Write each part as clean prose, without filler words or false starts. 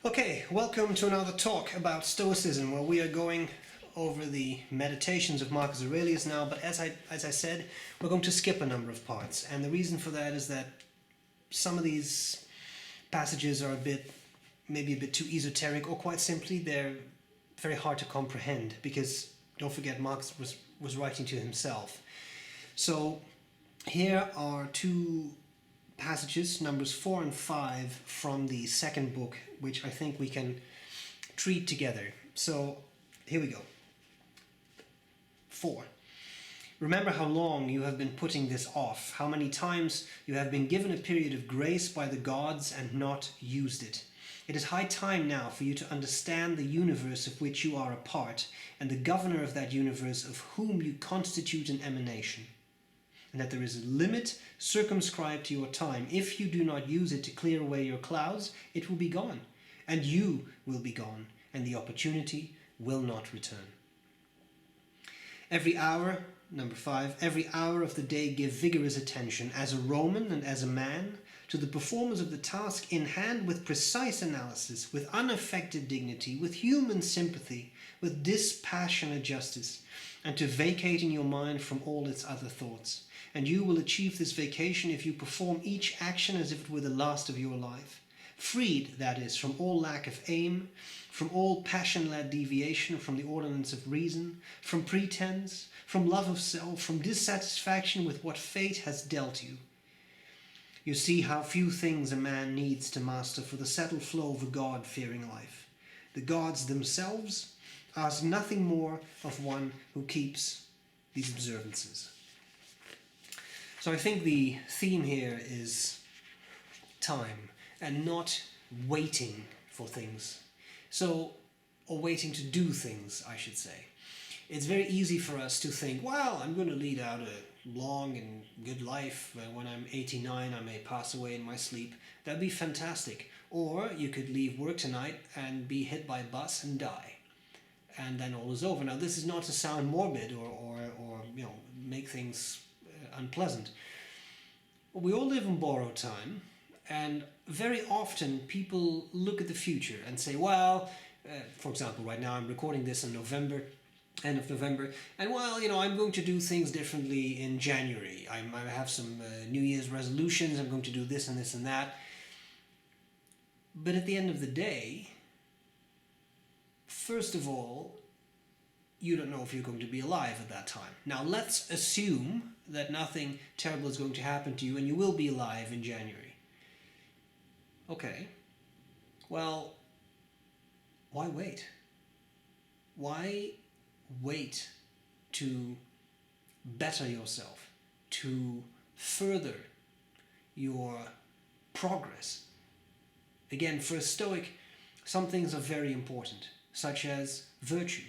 Okay, welcome to another talk about Stoicism, where we are going over the meditations of Marcus Aurelius now, but as I said, we're going to skip a number of parts, and the reason for that is that some of these passages are maybe a bit too esoteric, or quite simply, they're very hard to comprehend, because don't forget Marcus was writing to himself. So here are two passages, numbers 4 and 5, from the second book, which I think we can treat together. So here we go. 4. Remember how long you have been putting this off, how many times you have been given a period of grace by the gods and not used it. It is high time now for you to understand the universe of which you are a part, and the governor of that universe of whom you constitute an emanation, and that there is a limit circumscribed to your time. If you do not use it to clear away your clouds, it will be gone, and you will be gone, and the opportunity will not return. Every hour, number 5, every hour of the day give vigorous attention, as a Roman and as a man, to the performance of the task in hand, with precise analysis, with unaffected dignity, with human sympathy, with dispassionate justice, and to vacate in your mind from all its other thoughts. And you will achieve this vacation if you perform each action as if it were the last of your life. Freed, that is, from all lack of aim, from all passion-led deviation from the ordinance of reason, from pretense, from love of self, from dissatisfaction with what fate has dealt you. You see how few things a man needs to master for the settled flow of a God-fearing life. The gods themselves ask nothing more of one who keeps these observances. So I think the theme here is time and not waiting for things. Or waiting to do things, I should say. It's very easy for us to think, well, I'm going to lead out a long and good life. When I'm 89, I may pass away in my sleep. That'd be fantastic. Or you could leave work tonight and be hit by a bus and die. And then all is over. Now, this is not to sound morbid or make things unpleasant. We all live in borrowed time, and very often people look at the future and say, well, for example, right now I'm recording this in November, end of November, and well, I'm going to do things differently in January. I have some New Year's resolutions, I'm going to do this and this and that. But at the end of the day, first of all, you don't know if you're going to be alive at that time. Now, let's assume that nothing terrible is going to happen to you and you will be alive in January. Okay. Well, why wait? Why wait to better yourself, to further your progress? Again, for a Stoic, some things are very important, such as virtue.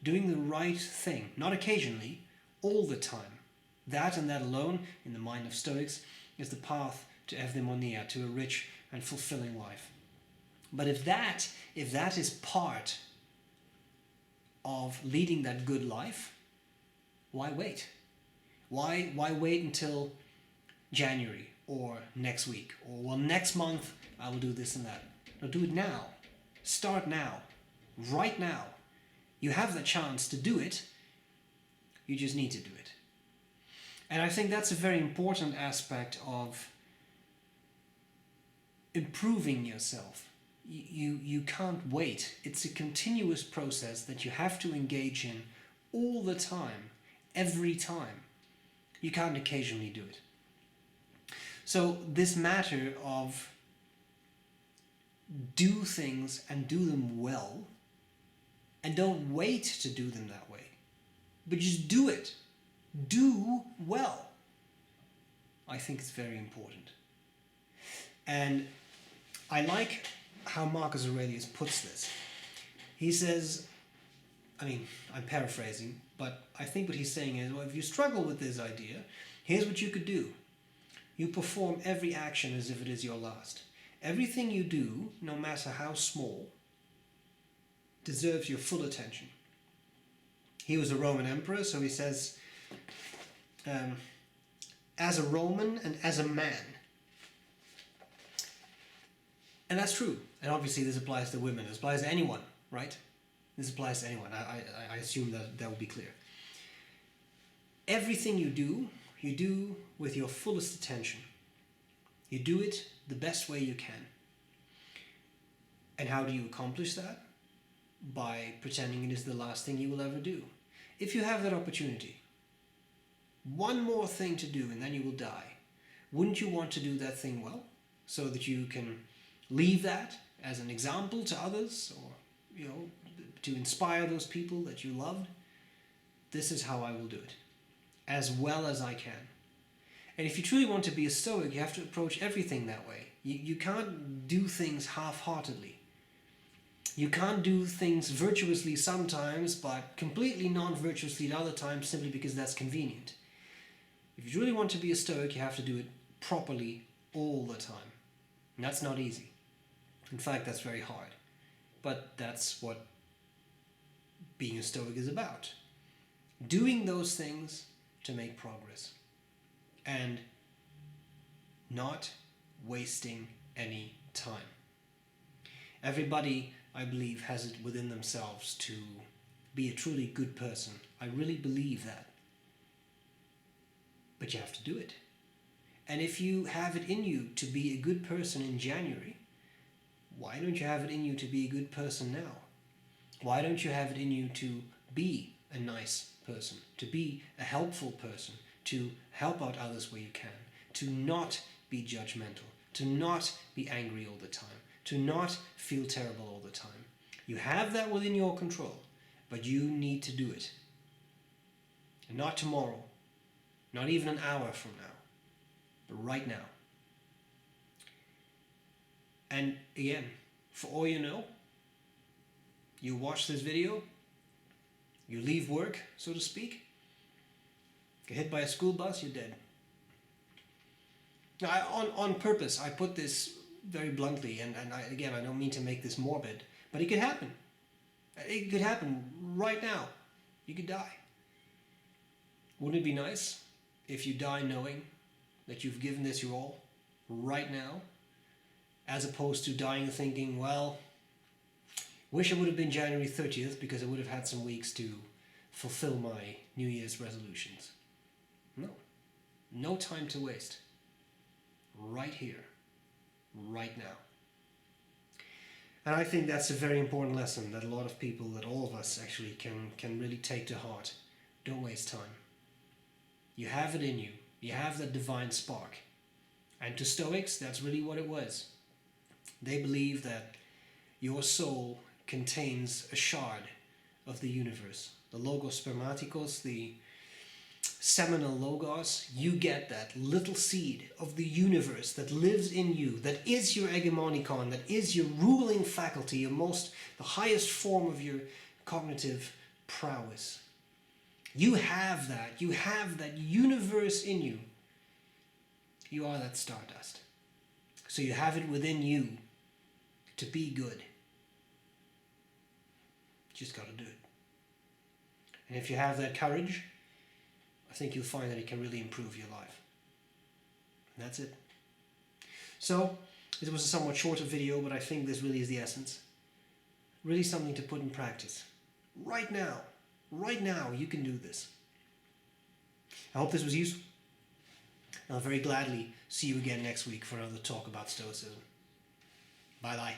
Doing the right thing, not occasionally, all the time. That and that alone, in the mind of Stoics, is the path to eudaimonia, to a rich and fulfilling life. But if that is part of leading that good life, why wait? Why wait until January or next week? Or, well, next month I will do this and that. No, do it now. Start now. Right now. You have the chance to do it, you just need to do it. And I think that's a very important aspect of improving yourself. You can't wait. It's a continuous process that you have to engage in all the time, every time. You can't occasionally do it. So this matter of do things and do them well, and don't wait to do them that way, but just do it. Do well. I think it's very important. And I like how Marcus Aurelius puts this. He says, I'm paraphrasing, but I think what he's saying is, well, if you struggle with this idea, here's what you could do. You perform every action as if it is your last. Everything you do, no matter how small, deserves your full attention. He was a Roman emperor, so he says, as a Roman and as a man, And that's true. And obviously this applies to women. This applies to anyone, right? This applies to anyone. I assume that will be clear. Everything you do with your fullest attention. You do it the best way you can. And how do you accomplish that? By pretending it is the last thing you will ever do. If you have that opportunity, one more thing to do and then you will die, wouldn't you want to do that thing well, so that you can leave that as an example to others, or to inspire those people that you loved? This is how I will do it, as well as I can. And if you truly want to be a Stoic, you have to approach everything that way. You can't do things half-heartedly. You can't do things virtuously sometimes, but completely non-virtuously at other times, simply because that's convenient. If you really want to be a Stoic, you have to do it properly all the time. And that's not easy. In fact, that's very hard. But that's what being a Stoic is about. Doing those things to make progress. And not wasting any time. Everybody, I believe, has it within themselves to be a truly good person. I really believe that. But you have to do it. And if you have it in you to be a good person in January, why don't you have it in you to be a good person now? Why don't you have it in you to be a nice person, to be a helpful person, to help out others where you can, to not be judgmental, to not be angry all the time, to not feel terrible all the time? You have that within your control, but you need to do it. And not tomorrow, not even an hour from now, but right now. And again, for all you know, you watch this video, you leave work, so to speak, get hit by a school bus, you're dead. Now, on purpose, I put this very bluntly, and I don't mean to make this morbid, but it could happen. It could happen right now. You could die. Wouldn't it be nice if you die knowing that you've given this your all right now, as opposed to dying thinking, well, wish it would have been January 30th because I would have had some weeks to fulfill my New Year's resolutions? No time to waste. Right here, right now. And I think that's a very important lesson that a lot of people, that all of us actually can really take to heart. Don't waste time. You have it in you. You have that divine spark. And to Stoics, that's really what it was. They believe that your soul contains a shard of the universe. The logos spermaticos, the seminal logos, you get that little seed of the universe that lives in you, that is your hegemonikon, that is your ruling faculty, the highest form of your cognitive prowess. You have that. You have that universe in you. You are that stardust. So you have it within you to be good. Just got to do it. And if you have that courage, I think you'll find that it can really improve your life. And that's it. So, it was a somewhat shorter video, but I think this really is the essence. Really something to put in practice. Right now you can do this. I hope this was useful. And I'll very gladly see you again next week for another talk about Stoicism. Bye-bye.